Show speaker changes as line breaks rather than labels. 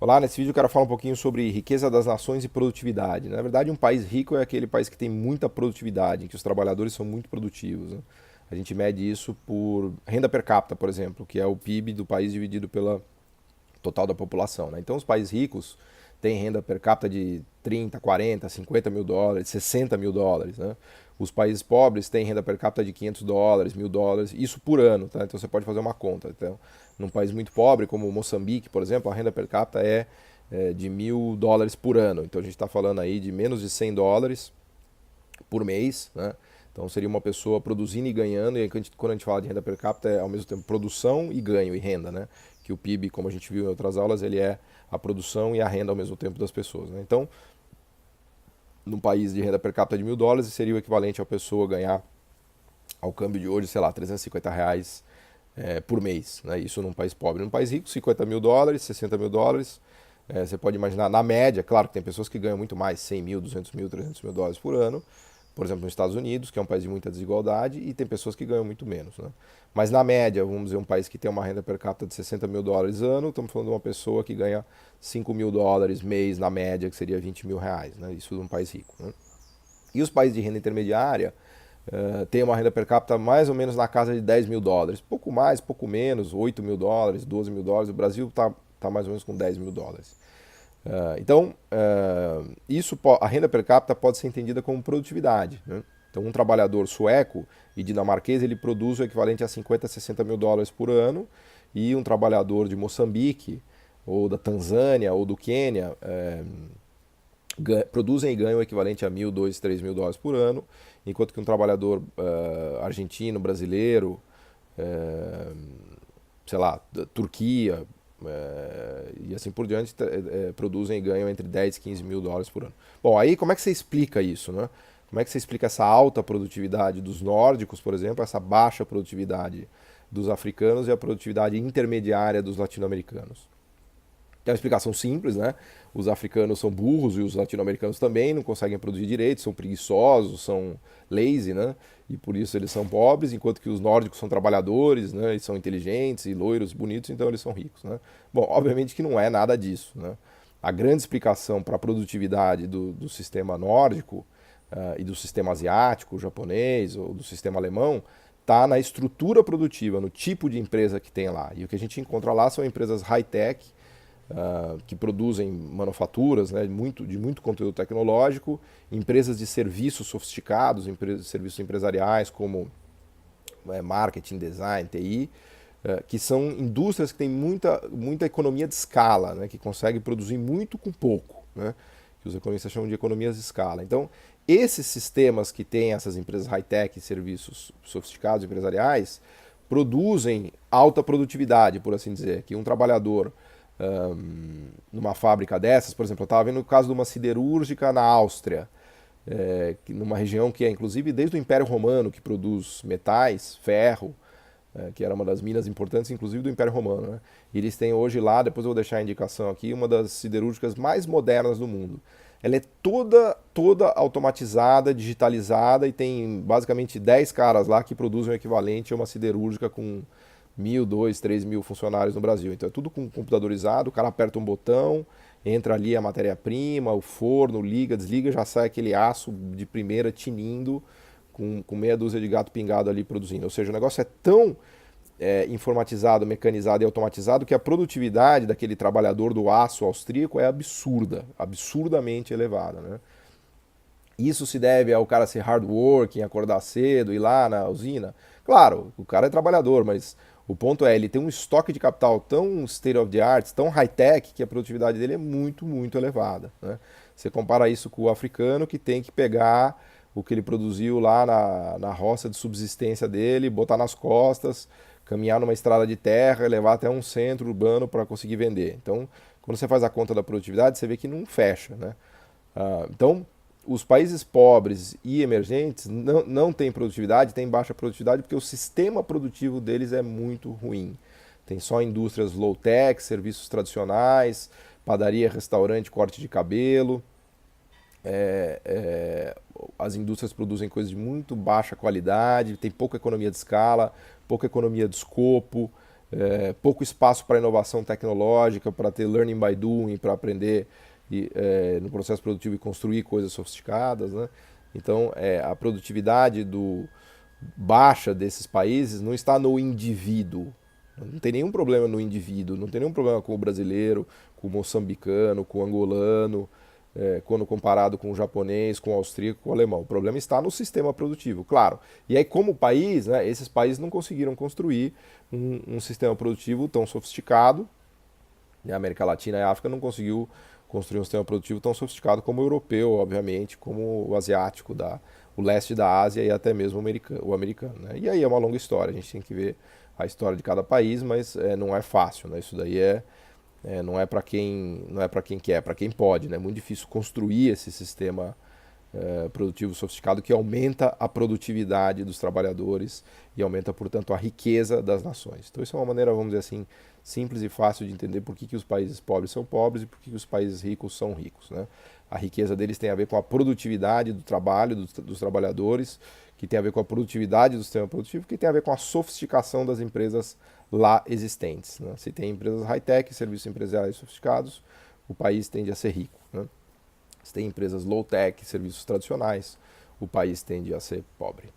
Olá, nesse vídeo eu quero falar um pouquinho sobre riqueza das nações e produtividade. Na verdade, um país rico é aquele país que tem muita produtividade, em que os trabalhadores são muito produtivos, né? A gente mede isso por renda per capita, por exemplo, que é o PIB do país dividido pela total da população, né? Então, os países ricos têm renda per capita de 30, 40, 50 mil dólares, 60 mil dólares, né? Os países pobres têm renda per capita de 500 dólares, 1.000 dólares, isso por ano, tá? Então você pode fazer uma conta. Então, num país muito pobre, como Moçambique, por exemplo, a renda per capita é de 1.000 dólares por ano. Então a gente está falando aí de menos de 100 dólares por mês, né? Então seria uma pessoa produzindo e ganhando, e quando a gente fala de renda per capita é ao mesmo tempo produção e ganho e renda, né? Que o PIB, como a gente viu em outras aulas, ele é a produção e a renda ao mesmo tempo das pessoas, né? Então, num país de renda per capita de 1.000 dólares, seria o equivalente a pessoa ganhar, ao câmbio de hoje, sei lá, R$ 350 por mês, né? Isso num país pobre. Num país rico, 50 mil dólares, 60 mil dólares, você pode imaginar, na média, claro que tem pessoas que ganham muito mais, 100 mil, 200 mil, 300 mil dólares por ano, por exemplo, nos Estados Unidos, que é um país de muita desigualdade, e tem pessoas que ganham muito menos, né? Mas na média, vamos dizer, um país que tem uma renda per capita de 60 mil dólares ano, estamos falando de uma pessoa que ganha 5 mil dólares mês na média, que seria 20 mil reais, né? Isso num país rico, né? E os países de renda intermediária têm uma renda per capita mais ou menos na casa de 10 mil dólares. Pouco mais, pouco menos, 8 mil dólares, 12 mil dólares. O Brasil está mais ou menos com 10 mil dólares. Então, a renda per capita pode ser entendida como produtividade, né? Então, um trabalhador sueco e dinamarquês ele produz o equivalente a 50, 60 mil dólares por ano, e um trabalhador de Moçambique, ou da Tanzânia, ou do Quênia, produzem e ganham o equivalente a 1.000, 2, 3 mil dólares por ano, enquanto que um trabalhador argentino, brasileiro, uh, sei lá, da Turquia, e assim por diante, produzem e ganham entre 10 e 15 mil dólares por ano. Bom, aí como é que você explica isso, né? Como é que você explica essa alta produtividade dos nórdicos, por exemplo, essa baixa produtividade dos africanos e a produtividade intermediária dos latino-americanos? É uma explicação simples, né? Os africanos são burros e os latino-americanos também não conseguem produzir direito, são preguiçosos, são lazy, né? E por isso eles são pobres, enquanto que os nórdicos são trabalhadores, né? E são inteligentes e loiros, bonitos, então eles são ricos, né? Bom, obviamente que não é nada disso, né? A grande explicação para a produtividade do sistema nórdico e do sistema asiático, japonês ou do sistema alemão está na estrutura produtiva, no tipo de empresa que tem lá. E o que a gente encontra lá são empresas high-tech, que produzem manufaturas, né, de muito conteúdo tecnológico, empresas de serviços sofisticados, serviços empresariais como marketing, design, TI, que são indústrias que têm muita economia de escala, né, que conseguem produzir muito com pouco, né, que os economistas chamam de economias de escala. Então, esses sistemas que têm essas empresas high-tech, serviços sofisticados empresariais, produzem alta produtividade, por assim dizer, que um trabalhador numa fábrica dessas, por exemplo, eu estava vendo o caso de uma siderúrgica na Áustria, numa região que é inclusive desde o Império Romano, que produz metais, ferro, que era uma das minas importantes, inclusive do Império Romano, né? E eles têm hoje lá, depois eu vou deixar a indicação aqui, uma das siderúrgicas mais modernas do mundo. Ela é toda automatizada, digitalizada, e tem basicamente 10 caras lá que produzem o equivalente a uma siderúrgica com 1.000, 2, 3 mil funcionários no Brasil. Então é tudo computadorizado, o cara aperta um botão, entra ali a matéria-prima, o forno, liga, desliga, já sai aquele aço de primeira tinindo, com meia dúzia de gato pingado ali produzindo. Ou seja, o negócio é tão informatizado, mecanizado e automatizado que a produtividade daquele trabalhador do aço austríaco é absurda, absurdamente elevada, né? Isso se deve ao cara ser hard working, acordar cedo, ir lá na usina. Claro, o cara é trabalhador, mas o ponto é, ele tem um estoque de capital tão state of the art, tão high-tech, que a produtividade dele é muito, muito elevada, né? Você compara isso com o africano, que tem que pegar o que ele produziu lá na roça de subsistência dele, botar nas costas, caminhar numa estrada de terra, levar até um centro urbano para conseguir vender. Então, quando você faz a conta da produtividade, você vê que não fecha, né? Então, os países pobres e emergentes não têm produtividade, têm baixa produtividade, porque o sistema produtivo deles é muito ruim. Tem só indústrias low-tech, serviços tradicionais, padaria, restaurante, corte de cabelo. As indústrias produzem coisas de muito baixa qualidade, tem pouca economia de escala, pouca economia de escopo, pouco espaço para inovação tecnológica, para ter learning by doing, para aprender no processo produtivo e construir coisas sofisticadas, né? Então, a produtividade baixa desses países não está no indivíduo. Não tem nenhum problema no indivíduo, não tem nenhum problema com o brasileiro, com o moçambicano, com o angolano, quando comparado com o japonês, com o austríaco, com o alemão. O problema está no sistema produtivo, claro. E aí, como país, né, esses países não conseguiram construir um sistema produtivo tão sofisticado. E a América Latina e a África não conseguiu construir um sistema produtivo tão sofisticado como o europeu, obviamente, como o asiático, o leste da Ásia e até mesmo o americano. Né? E aí é uma longa história, a gente tem que ver a história de cada país, mas não é fácil, né? Isso daí não é para quem quer, é para quem pode, né? É muito difícil construir esse sistema produtivo sofisticado que aumenta a produtividade dos trabalhadores e aumenta, portanto, a riqueza das nações. Então isso é uma maneira, vamos dizer assim, simples e fácil de entender por que os países pobres são pobres e por que os países ricos são ricos, né? A riqueza deles tem a ver com a produtividade do trabalho dos trabalhadores, que tem a ver com a produtividade do sistema produtivo, que tem a ver com a sofisticação das empresas lá existentes. Né? Se tem empresas high-tech, serviços empresariais sofisticados, o país tende a ser rico. Né? Se tem empresas low-tech, serviços tradicionais, o país tende a ser pobre.